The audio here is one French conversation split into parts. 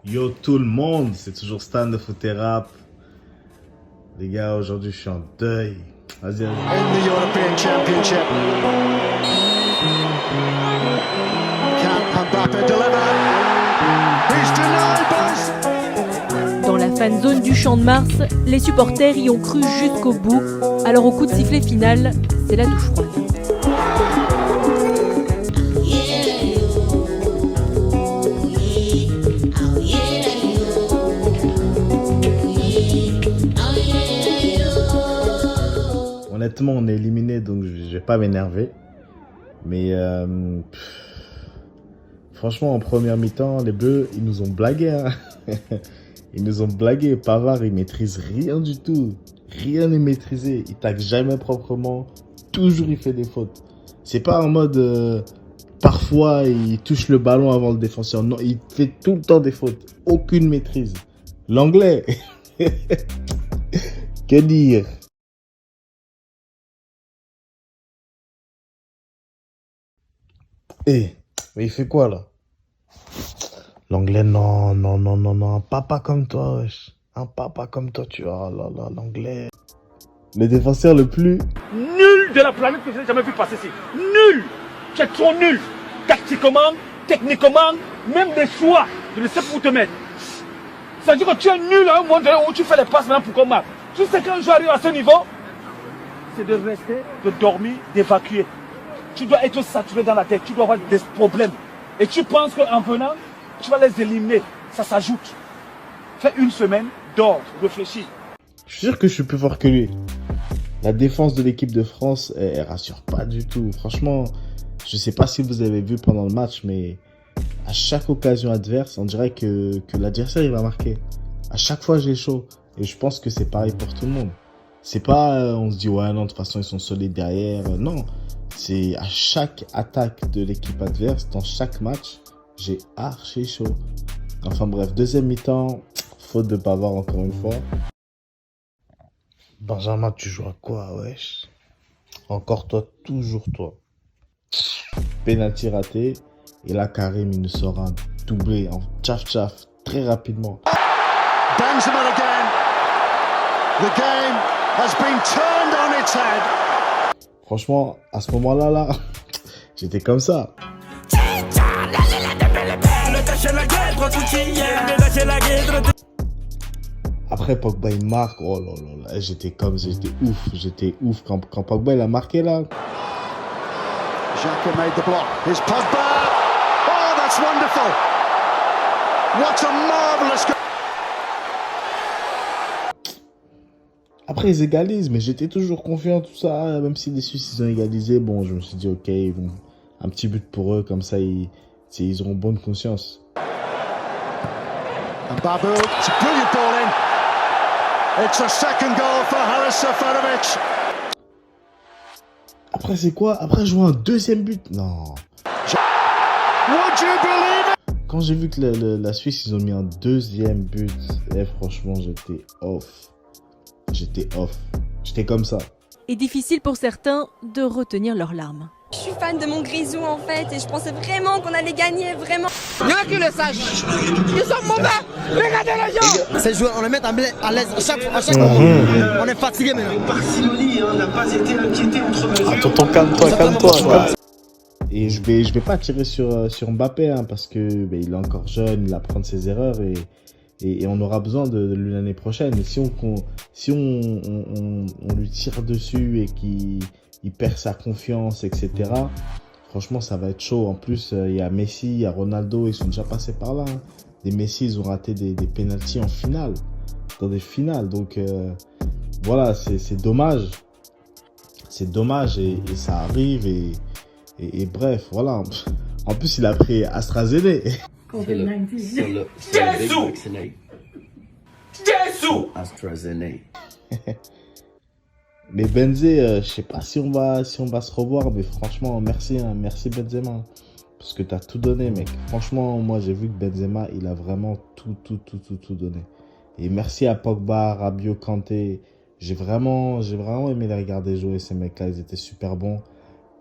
Yo tout le monde, c'est toujours Stan de Foot et Rap. Les gars, aujourd'hui je suis en deuil. Vas-y, vas-y. In the European Championship. Can Mbappé deliver? He's denied, boys. Dans la fan zone du Champ de Mars, les supporters y ont cru jusqu'au bout. Alors au coup de sifflet final, c'est la douche froide. Honnêtement, on est éliminé, donc je vais pas m'énerver. Mais franchement, en première mi-temps, les Bleus, ils nous ont blagué. Hein. Ils nous ont blagué. Pavard, il maîtrise rien du tout. Rien n'est maîtrisé. Il tacle jamais proprement. Toujours, il fait des fautes. C'est pas en mode... parfois, il touche le ballon avant le défenseur. Non, il fait tout le temps des fautes. Aucune maîtrise. L'anglais. Que dire? Eh, mais il fait quoi là? L'anglais, non, non, non, non, non. Un papa comme toi, wesh. Un papa comme toi, tu vois. Oh là là, l'anglais. Le défenseur le plus... Nul de la planète que j'ai jamais vu passer ici. Nul. Tu es trop nul. Tactiquement, techniquement, même des choix. Je ne sais pas où te mettre. Ça veut dire que tu es nul à un moment donné où tu fais les passes maintenant pour qu'on marque. Tu sais qu'un joueur arrive à ce niveau, c'est de rester, de dormir, d'évacuer. Tu dois être saturé dans la tête, tu dois avoir des problèmes. Et tu penses qu'en venant, tu vas les éliminer. Ça s'ajoute. Fais une semaine, dors, réfléchis. Je suis sûr que je suis plus fort que lui. La défense de l'équipe de France, elle rassure pas du tout. Franchement, je sais pas si vous avez vu pendant le match, mais à chaque occasion adverse, on dirait que l'adversaire il va marquer. À chaque fois, j'ai chaud. Et je pense que c'est pareil pour tout le monde. C'est pas, on se dit, ouais, non, de toute façon, ils sont solides derrière. Non. C'est à chaque attaque de l'équipe adverse, dans chaque match, j'ai archi chaud. Enfin bref, deuxième mi-temps, faute de Pavard encore une fois. Benjamin, tu joues à quoi, wesh? Encore toi, toujours toi. Penalty raté. Et là, Karim, il nous sort un doublé en tchaf-tchaf très rapidement. Benzema again. The game has been turned on its head. Franchement, à ce moment-là, là, j'étais comme ça. Après, Pogba, il marque. Oh là là là, j'étais ouf. Quand Pogba, il a marqué, là. Xhaka made the block. Here's Pogba. Oh, that's wonderful. What a marvelous goal. Après, ils égalisent, mais j'étais toujours confiant, tout ça. Même si les Suisses, ils ont égalisé, bon, je me suis dit, ok, ils vont... un petit but pour eux, comme ça, ils auront bonne conscience. And Babu, it's a brilliant ball in. It's a second goal for Haris Seferovic. Après, c'est quoi? Après, je vois un deuxième but. Non. Would you believe it? Quand j'ai vu que la Suisse, ils ont mis un deuxième but, et franchement, j'étais off. J'étais comme ça. Et difficile pour certains de retenir leurs larmes. Je suis fan de mon Grisou en fait et je pensais vraiment qu'on allait gagner, vraiment. Rien que le sache. Ils sont mauvais. Regardez les gens. Ces joueurs, on les met à l'aise à chaque fois. On est fatigué maintenant. Barcelone n'a pas été inquiété entre mesures. Attends, calme-toi. Et je vais pas tirer sur Mbappé, hein, parce que il est encore jeune, il apprend de ses erreurs et on aura besoin de lui l'année prochaine. Et si on lui tire dessus et qu'il perd sa confiance, etc., franchement, ça va être chaud. En plus, il y a Messi, il y a Ronaldo, ils sont déjà passés par là. Hein. Des Messi, ils ont raté des pénaltys en finale, dans des finales. Donc, voilà, c'est dommage. C'est dommage et ça arrive et bref, voilà. En plus, il a pris AstraZeneca. Jésus. AstraZeneca. Mais Benzé, je sais pas si on va se revoir, mais franchement, merci, hein, merci Benzema. Parce que t'as tout donné, mec. Franchement, moi, j'ai vu que Benzema, il a vraiment tout donné. Et merci à Pogba, Rabiot, Kanté. J'ai vraiment aimé les regarder jouer, ces mecs-là. Ils étaient super bons.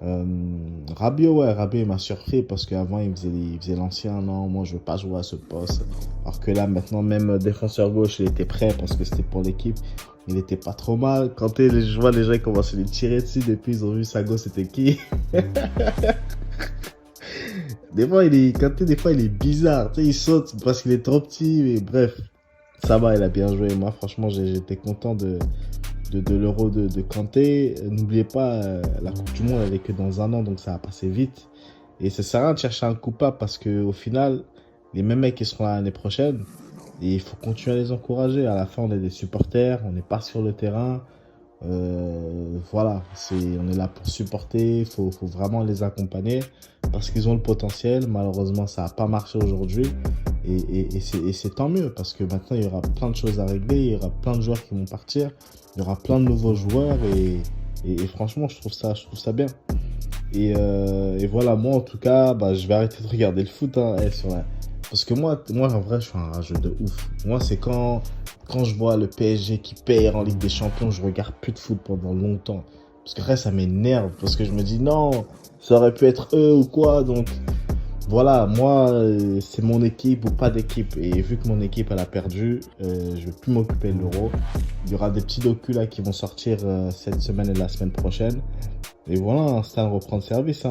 Rabiot, il m'a surpris parce qu'avant il faisait l'ancien, non, moi je veux pas jouer à ce poste. Alors que là maintenant même défenseur gauche il était prêt parce que c'était pour l'équipe. Il était pas trop mal. Quand je vois les gens commencent à lui tirer dessus depuis ils ont vu sa gauche c'était qui. Des fois il est bizarre, tu sais, il saute parce qu'il est trop petit, mais bref, ça va, il a bien joué. Moi franchement j'étais content de l'Euro de Kanté. N'oubliez pas, la Coupe du Monde elle est que dans 1 an, donc ça va passer vite. Et ça sert à rien de chercher un coupable parce que au final, les mêmes mecs qui seront là l'année prochaine, et il faut continuer à les encourager. À la fin, on est des supporters, on n'est pas sur le terrain. Voilà, on est là pour supporter, faut vraiment les accompagner parce qu'ils ont le potentiel. Malheureusement, ça n'a pas marché aujourd'hui et c'est tant mieux parce que maintenant il y aura plein de choses à régler, il y aura plein de joueurs qui vont partir, il y aura plein de nouveaux joueurs et franchement, je trouve ça bien. Et voilà, moi en tout cas, je vais arrêter de regarder le foot parce que moi en vrai, je suis un rageux de ouf. Moi, c'est quand je vois le PSG qui perd en Ligue des Champions, je regarde plus de foot pendant longtemps. Parce que après, ça m'énerve. Parce que je me dis, non, ça aurait pu être eux ou quoi. Donc, voilà, moi, c'est mon équipe ou pas d'équipe. Et vu que mon équipe, elle a perdu, je vais plus m'occuper de l'Euro. Il y aura des petits docus là qui vont sortir cette semaine et la semaine prochaine. Et voilà, c'est un reprendre service.